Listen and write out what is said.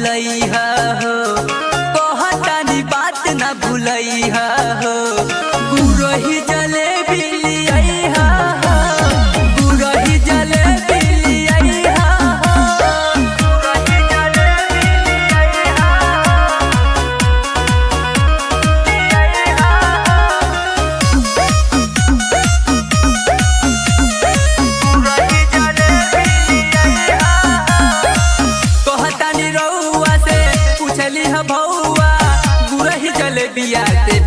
भूलैहा हो, कहतानी बात ना भूलैहा हो। गुरही जलेबी लियाइहा हो, गुरही जलेबी लियाइहा हो, गुरही जलेबी लियाइहा कहतानी रउआ से पूछली ह भौआ, गुरही जलेबिया से